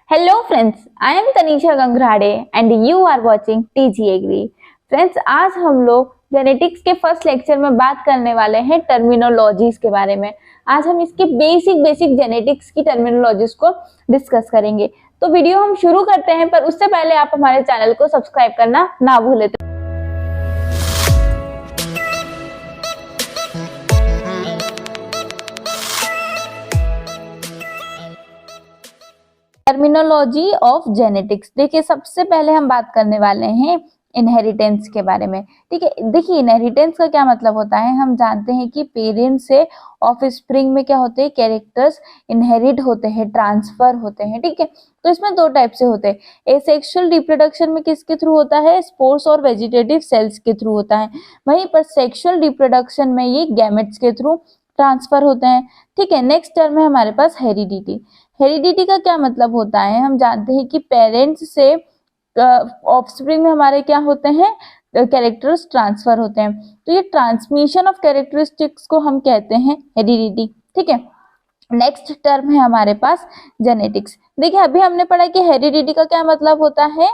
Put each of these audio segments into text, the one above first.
Hello friends, I am Tanisha Gangrade and you are watching TG Agri। Friends, आज हम लोग genetics के first lecture में बात करने वाले हैं टर्मिनोलॉजीज के बारे में। आज हम इसके बेसिक जेनेटिक्स की टर्मिनोलॉजीज को डिस्कस करेंगे। तो वीडियो हम शुरू करते हैं, पर उससे पहले आप हमारे चैनल को सब्सक्राइब करना ना भूलें। Terminology of genetics. देखिए, सबसे पहले हम बात करने वाले हैं इनहेरिटेंस के बारे में। ठीक है, देखिए इनहेरिटेंस का क्या मतलब होता है। हम जानते हैं कि पेरेंट्स से ऑफस्प्रिंग में क्या होते हैं, कैरेक्टर्स इनहेरिट होते हैं, ट्रांसफर होते हैं। ठीक है, तो इसमें दो टाइप से होते हैं। एसेक्सुअल रिप्रोडक्शन में किसके थ्रू होता है, स्पोर्स और वेजिटेटिव सेल्स के थ्रू होता है। वहीं पर सेक्सुअल रिप्रोडक्शन में ये गैमेट्स के थ्रू ट्रांसफर होते हैं। ठीक है, नेक्स्ट टर्म है हमारे पास हेरिडिटी। हेरिडिटी का क्या मतलब होता है, हम जानते हैं कि पेरेंट्स से ऑफस्प्रिंग में हमारे क्या होते हैं, कैरेक्टर्स ट्रांसफर होते हैं। तो ये ट्रांसमिशन ऑफ कैरेक्टरिस्टिक्स को हम कहते हैं हेरिडिटी। ठीक है, नेक्स्ट टर्म है हमारे पास जेनेटिक्स। देखिए, अभी हमने पढ़ा कि हेरिडिटी का क्या मतलब होता है,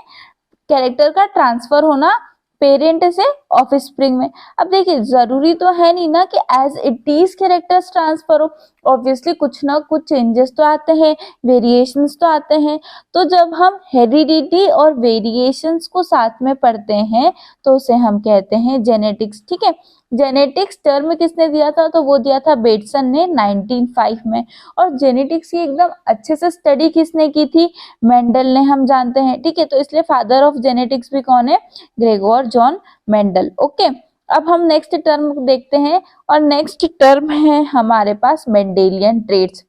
कैरेक्टर का ट्रांसफर होना पेरेंट से ऑफस्प्रिंग में। अब देखिए, जरूरी तो है नहीं ना कि as it is characters transfer हो। ऑब्वियसली कुछ ना कुछ चेंजेस तो आते हैं, वेरिएशंस तो आते हैं। तो जब हम हेरिडिटी और वेरिएशंस को साथ में पढ़ते हैं तो उसे हम कहते हैं जेनेटिक्स। ठीक है, जेनेटिक्स टर्म किसने दिया था, तो वो दिया था बेटसन ने 1905 में। और जेनेटिक्स की एकदम अच्छे से स्टडी किसने की थी, मेंडल ने, हम जानते हैं। ठीक है, तो इसलिए फादर ऑफ जेनेटिक्स भी कौन है, ग्रेगोर जॉन मेंडल। ओके, अब हम नेक्स्ट टर्म देखते हैं और नेक्स्ट टर्म है हमारे पास मेंडेलियन ट्रेट्स।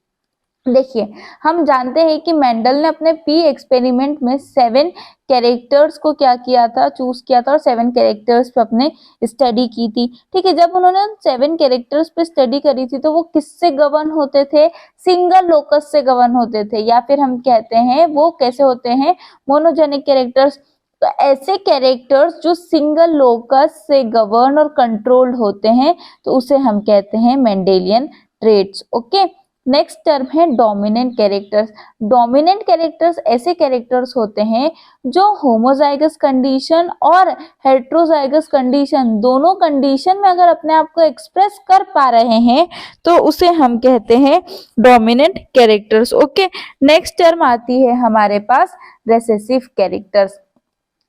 देखिए, हम जानते हैं कि मेंडल ने अपने पी एक्सपेरिमेंट में 7 कैरेक्टर्स को क्या किया था, चूज किया था और 7 कैरेक्टर्स पे अपने स्टडी की थी। ठीक है, जब उन्होंने 7 कैरेक्टर्स पे स्टडी करी थी तो वो किससे गवर्न होते थे, सिंगल लोकस से गवर्न होते थे, या फिर हम कहते हैं वो कैसे होते हैं, मोनोजेनिक कैरेक्टर्स। तो ऐसे कैरेक्टर्स जो सिंगल लोकस से गवर्न और कंट्रोल्ड होते हैं तो उसे हम कहते हैं Mendelian traits. Okay, next term है डोमिनेंट कैरेक्टर्स। डोमिनेंट कैरेक्टर्स ऐसे कैरेक्टर्स होते हैं जो होमोजाइगस कंडीशन और हेट्रोजाइगस कंडीशन, दोनों कंडीशन में अगर अपने आप को एक्सप्रेस कर पा रहे हैं तो उसे हम कहते हैं dominant characters. Okay, next term आती है हमारे पास रेसेसिव कैरेक्टर्स।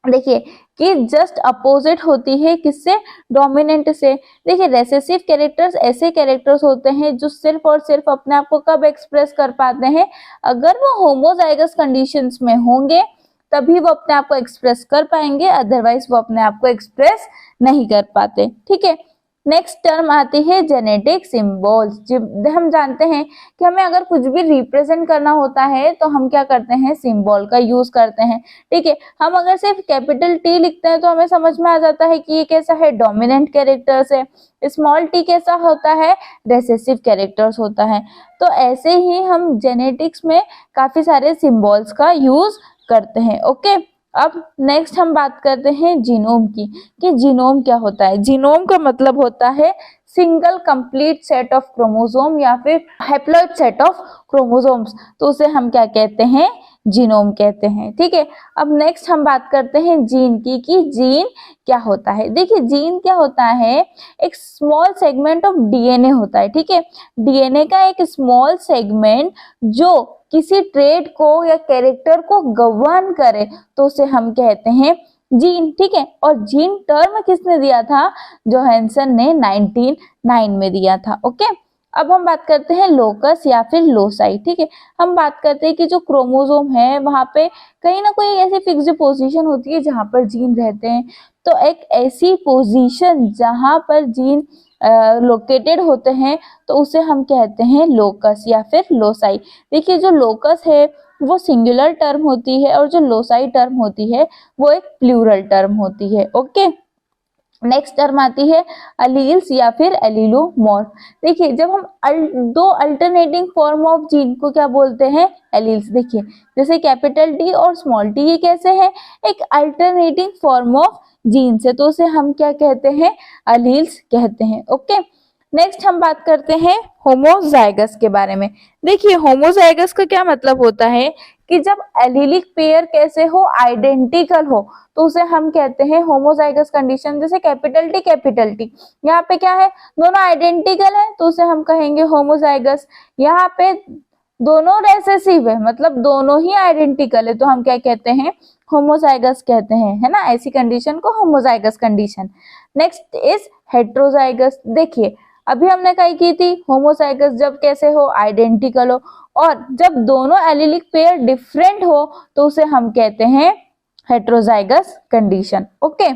देखिए कि जस्ट अपोजिट होती है किससे, डोमिनेंट से। देखिए, रेसेसिव कैरेक्टर्स ऐसे कैरेक्टर्स होते हैं जो सिर्फ और सिर्फ अपने आप को कब एक्सप्रेस कर पाते हैं, अगर वो होमोजाइगस कंडीशंस में होंगे तभी वो अपने आप को एक्सप्रेस कर पाएंगे, अदरवाइज वो अपने आप को एक्सप्रेस नहीं कर पाते। ठीक है, नेक्स्ट टर्म आती है जेनेटिक सिंबल्स। हम जानते हैं कि हमें अगर कुछ भी रिप्रेजेंट करना होता है तो हम क्या करते हैं, सिंबल का यूज करते हैं। ठीक है, हम अगर सिर्फ कैपिटल टी लिखते हैं तो हमें समझ में आ जाता है कि ये कैसा है, डोमिनेंट कैरेक्टर्स है। स्मॉल टी कैसा होता है, रेसेसिव कैरेक्टर्स होता है। तो ऐसे ही हम जेनेटिक्स में काफी सारे सिंबल्स का यूज करते हैं। ओके, अब नेक्स्ट हम बात करते हैं जीनोम की, कि जीनोम क्या होता है। जीनोम का मतलब होता है single complete set of chromosome या फिर हैप्लॉइड सेट ऑफ क्रोमोसोम्स, तो उसे हम क्या कहते हैं, जीनोम कहते हैं। ठीक है, अब नेक्स्ट हम बात करते हैं जीन की, कि जीन क्या होता है। देखिए, जीन क्या होता है, एक स्मॉल सेगमेंट ऑफ डीएनए होता है। ठीक है, डीएनए का एक स्मॉल सेगमेंट जो किसी ट्रेड को या कैरेक्टर को गवर्न करे तो उसे हम कहते हैं जीन। ठीक है, और जीन टर्म किसने दिया था, जोहानसन ने 1909 में दिया था। ओके, अब हम बात करते हैं लोकस या फिर लोसाई। ठीक है, हम बात करते हैं कि जो क्रोमोसोम है वहां पे कहीं ना कोई ऐसी फिक्स्ड पोजीशन होती है जहां पर जीन रहते हैं। तो एक ऐसी पोजीशन जहां पर जीन लोकेटेड होते हैं तो उसे हम कहते हैं लोकस या फिर लोसाई। देखिए, जो लोकस है वो सिंगुलर टर्म होती है और जो लोसाई टर्म होती है वो एक प्लूरल टर्म होती है। ओके, नेक्स्ट टर्म आती है अलील्स या फिर एलिलोमॉर्फ। देखिए, जब हम दो अल्टरनेटिंग फॉर्म ऑफ जीन को क्या बोलते हैं, एलील्स। देखिए, जैसे कैपिटल टी और स्मॉल टी, ये कैसे है, एक अल्टरनेटिंग फॉर्म ऑफ जीन से, तो उसे हम क्या कहते हैं, अलील्स कहते हैं। ओके, नेक्स्ट हम बात करते हैं होमोजाइगस के बारे में। देखिए, होमोजाइगस का क्या मतलब होता है कि जब एलिलिक पेयर कैसे हो, आइडेंटिकल हो, तो उसे हम कहते हैं होमोजाइगस कंडीशन। जैसे कैपिटल टी, यहाँ पे क्या है, दोनों आइडेंटिकल है तो उसे हम कहेंगे होमोजाइगस। यहाँ पे दोनों रेसेसिव है, मतलब दोनों ही आइडेंटिकल है, तो हम क्या कहते हैं, होमोजाइगस कहते हैं, है ना, ऐसी कंडीशन को homozygous condition. Next is heterozygous. देखिए अभी हमने कही की थी होमोजाइगस जब कैसे हो, आइडेंटिकल हो, और जब दोनों एलिलिक पेयर डिफरेंट हो तो उसे हम कहते हैं हेट्रोजाइगस कंडीशन। ओके,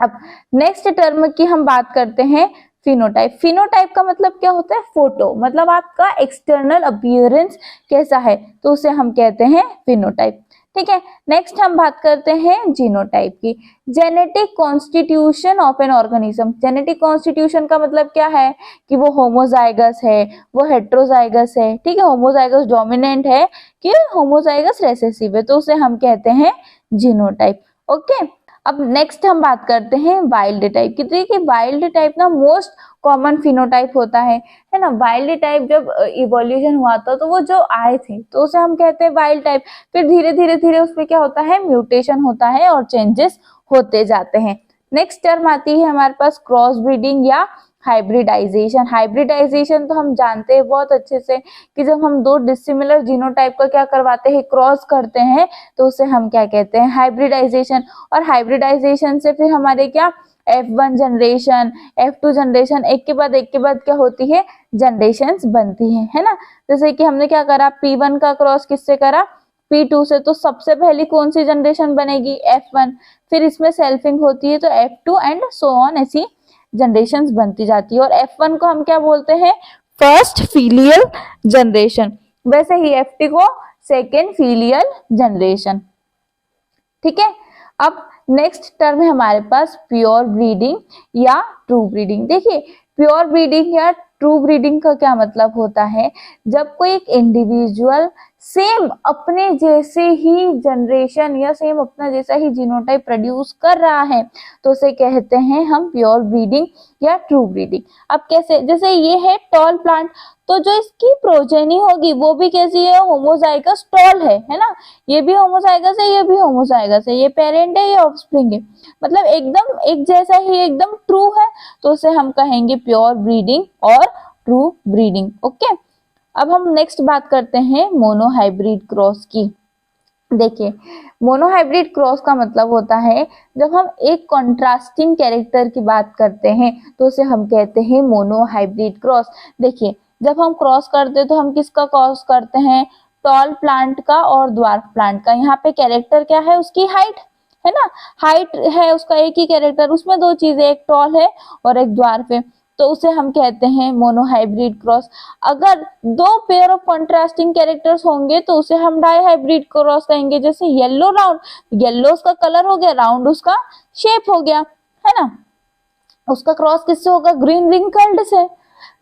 अब नेक्स्ट टर्म की हम बात करते हैं फिनोटाइप। फिनोटाइप का मतलब क्या होता है, फोटो, मतलब आपका एक्सटर्नल अपीयरेंस कैसा है, तो उसे हम कहते हैं फिनोटाइप। ठीक है, नेक्स्ट हम बात करते हैं जीनोटाइप की। Genetic constitution of an organism. Genetic constitution का मतलब क्या है कि वो होमोजाइगस है, वो हेट्रोजाइगस है, ठीक है, होमोजाइगस डोमिनेंट है कि होमोजाइगस रेसेसिव है, तो उसे हम कहते हैं जीनोटाइप। ओके, अब नेक्स्ट हम बात करते हैं वाइल्ड टाइप की। देखिए वाइल्ड टाइप ना मोस्ट कॉमन फिनोटाइप होता है ना। वाइल्ड टाइप जब इवोल्यूशन हुआ था तो वो जो आए थे तो उसे हम कहते हैं वाइल्ड टाइप। फिर धीरे धीरे उसमें क्या होता है, म्यूटेशन होता है और चेंजेस होते जाते हैं। नेक्स्ट टर्म आती है हमारे पास क्रॉस ब्रीडिंग या हाइब्रिडाइजेशन। हाइब्रिडाइजेशन तो हम जानते हैं बहुत अच्छे से कि जब हम दो डिसिमिलर जीनोटाइप का क्या करवाते हैं, क्रॉस करते हैं, तो उसे हम क्या कहते हैं, हाइब्रिडाइजेशन। और हाइब्रिडाइजेशन से फिर हमारे क्या F1 जनरेशन, F2 जनरेशन, एक के बाद क्या होती है, जनरेशंस बनती है ना। जैसे कि हमने क्या करा, P1 का क्रॉस किससे करा, P2 से, तो सबसे पहली कौन सी जनरेशन बनेगी, F1, फिर इसमें सेल्फिंग होती है तो F2 एंड सो ऑन, ऐसी जनरेशंस बनती जाती है। और F1 को हम क्या बोलते हैं, फर्स्ट फीलियल जनरेशन, वैसे ही F2 को सेकेंड फीलियल जनरेशन। ठीक है, अब नेक्स्ट टर्म है हमारे पास प्योर ब्रीडिंग या ट्रू ब्रीडिंग। देखिए प्योर ब्रीडिंग या ट्रू ब्रीडिंग का क्या मतलब होता है, जब कोई एक इंडिविजुअल सेम अपने जैसे ही जनरेशन या सेम अपना जैसा ही जीनोटाइप प्रोड्यूस कर रहा है तो उसे कहते हैं हम प्योर ब्रीडिंग या ट्रू ब्रीडिंग। अब कैसे, जैसे ये है टॉल प्लांट, तो जो इसकी प्रोजेनी होगी वो भी कैसी है, होमोजाइगस टॉल है ना, ये भी होमोजाइगस है, ये भी होमोजाइगस है, ये पेरेंट है, ये ऑफस्प्रिंग है, मतलब एकदम एक जैसा ही, एकदम ट्रू है, तो उसे हम कहेंगे प्योर ब्रीडिंग और ट्रू ब्रीडिंग। ओके, अब हम नेक्स्ट बात करते हैं मोनोहाइब्रिड क्रॉस की। देखिए मोनोहाइब्रिड क्रॉस का मतलब होता है जब हम एक कॉन्ट्रास्टिंग कैरेक्टर की बात करते हैं तो उसे हम कहते हैं मोनोहाइब्रिड क्रॉस। देखिए जब हम क्रॉस करते हैं तो हम किसका क्रॉस करते हैं, टॉल प्लांट का और ड्वार्फ प्लांट का। यहाँ पे कैरेक्टर क्या है, उसकी हाइट है ना, हाइट है उसका एक ही कैरेक्टर, उसमें दो चीजें, एक टॉल है और एक ड्वार्फ है, तो उसे हम कहते हैं मोनोहाइब्रिड क्रॉस। अगर दो पेयर ऑफ कॉन्ट्रास्टिंग कैरेक्टर्स होंगे तो उसे हम डाईहाइब्रिड क्रॉस कहेंगे। जैसे येलो राउंड, येलो उसका कलर हो गया, राउंड उसका शेप हो गया, है ना, उसका क्रॉस किससे होगा, ग्रीन रिंकल्ड से।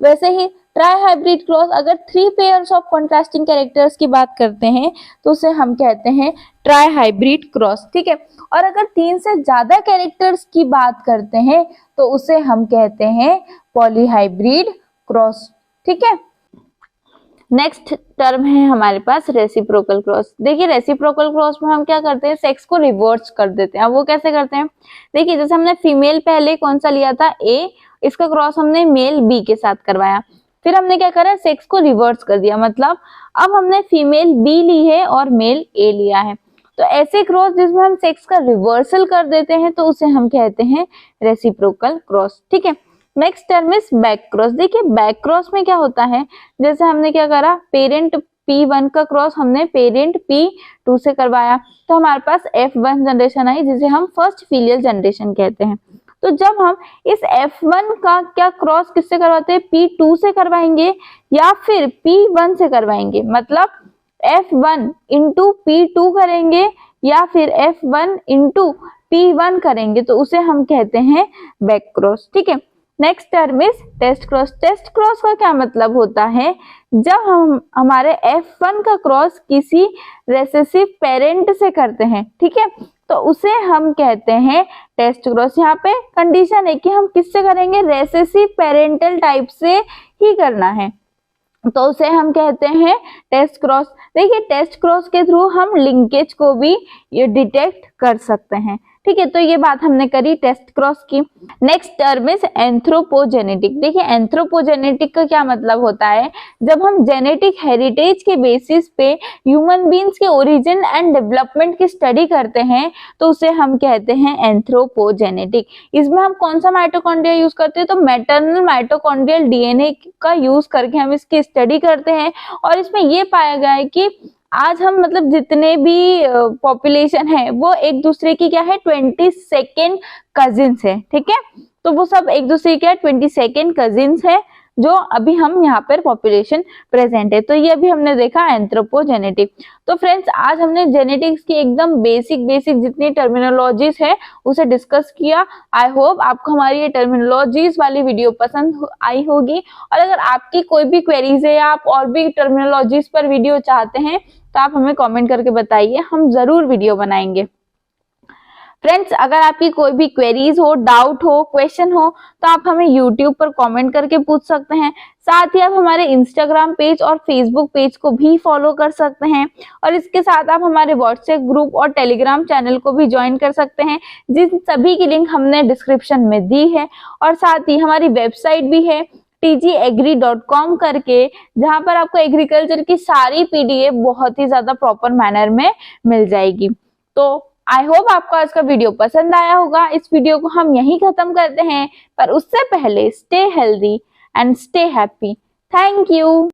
वैसे ही ट्राई हाइब्रिड क्रॉस, अगर three pairs of contrasting characters की बात करते हैं तो उसे हम कहते हैं ट्राई हाइब्रिड क्रॉस। ठीक है, और अगर तीन से ज्यादा कैरेक्टर्स की बात करते हैं तो उसे हम कहते हैं पॉलीहाइब्रिड क्रॉस। ठीक है, नेक्स्ट टर्म है हमारे पास रेसिप्रोकल क्रॉस। देखिए रेसिप्रोकल क्रॉस में हम क्या करते हैं, सेक्स को रिवर्स कर देते हैं। अब वो कैसे करते हैं, देखिए जैसे हमने फीमेल पहले कौन सा लिया था, ए, इसका क्रॉस हमने मेल बी के साथ करवाया, फिर हमने क्या करा, सेक्स को रिवर्स कर दिया, मतलब अब हमने फीमेल बी ली है और मेल ए लिया है। तो ऐसे क्रॉस जिसमें हम सेक्स का रिवर्सल कर देते हैं तो उसे हम कहते हैं रेसिप्रोकल क्रॉस। ठीक है, next term is back cross. देखिए बैक क्रॉस में क्या होता है, जैसे हमने क्या करा, पेरेंट P1 का क्रॉस हमने पेरेंट P2 से करवाया तो हमारे पास F1 जनरेशन आई जिसे हम फर्स्ट फीलियल जनरेशन कहते हैं। तो जब हम इस F1 का क्या क्रॉस किससे करवाते हैं, P2 से करवाएंगे या फिर P1 से करवाएंगे, मतलब F1 इंटू P2 करेंगे या फिर F1 इंटू P1 करेंगे तो उसे हम कहते हैं बैक क्रॉस। ठीक है, next term is test cross. Test cross का क्या मतलब होता है, जब हम हमारे F1 का क्रॉस किसी रेसेसिव पेरेंट से करते हैं, ठीक है, तो उसे हम कहते हैं टेस्ट क्रॉस। यहाँ पे कंडीशन है कि हम किससे करेंगे, रेसेसिव पेरेंटल टाइप से ही करना है, तो उसे हम कहते हैं टेस्ट क्रॉस। देखिए टेस्ट क्रॉस के थ्रू हम लिंकेज को भी ये डिटेक्ट कर सकते हैं। ठीक है, तो ये बात हमने करी टेस्ट क्रॉस की। Next term is anthropogenetic. देखिए एंथ्रोपोजेनेटिक का क्या मतलब होता है, जब हम जेनेटिक हेरिटेज के बेसिस पे ह्यूमन बींग्स के ओरिजिन एंड डेवलपमेंट की स्टडी करते हैं तो उसे हम कहते हैं एंथ्रोपोजेनेटिक। इसमें हम कौन सा माइटोकॉन्ड्रिया यूज करते हैं, तो मैटरनल माइटोकॉन्ड्रियल डीएनए का यूज करके हम इसकी स्टडी करते हैं। और इसमें ये पाया गया है कि आज हम मतलब जितने भी पॉपुलेशन है वो एक दूसरे की क्या है 22nd कजिन्स है। ठीक है, तो वो सब एक दूसरे के 22nd कजिन्स है जो अभी हम यहाँ पर पॉपुलेशन प्रेजेंट है। तो ये भी हमने देखा एंथ्रोपोजेनेटिक। तो फ्रेंड्स आज हमने जेनेटिक्स की एकदम बेसिक जितनी टर्मिनोलॉजीज है उसे डिस्कस किया। आई होप आपको हमारी ये टर्मिनोलॉजीज वाली वीडियो पसंद आई होगी। और अगर आपकी कोई भी क्वेरीज है या आप और भी टर्मिनोलॉजीज पर वीडियो चाहते हैं तो आप हमें कॉमेंट करके बताइए, हम जरूर वीडियो बनाएंगे। फ्रेंड्स अगर आपकी कोई भी क्वेरीज हो, डाउट हो, क्वेश्चन हो तो आप हमें यूट्यूब पर कमेंट करके पूछ सकते हैं। साथ ही आप हमारे इंस्टाग्राम पेज और फेसबुक पेज को भी फॉलो कर सकते हैं। और इसके साथ आप हमारे व्हाट्सएप ग्रुप और टेलीग्राम चैनल को भी ज्वाइन कर सकते हैं, जिन सभी की लिंक हमने डिस्क्रिप्शन में दी है। और साथ ही हमारी वेबसाइट भी है tgagri.com करके, जहां पर आपको एग्रीकल्चर की सारी पीडीएफ बहुत ही ज्यादा प्रॉपर मैनर में मिल जाएगी। तो आई होप आपको आज का वीडियो पसंद आया होगा। इस वीडियो को हम यहीं खत्म करते हैं, पर उससे पहले stay healthy and stay happy. Thank you.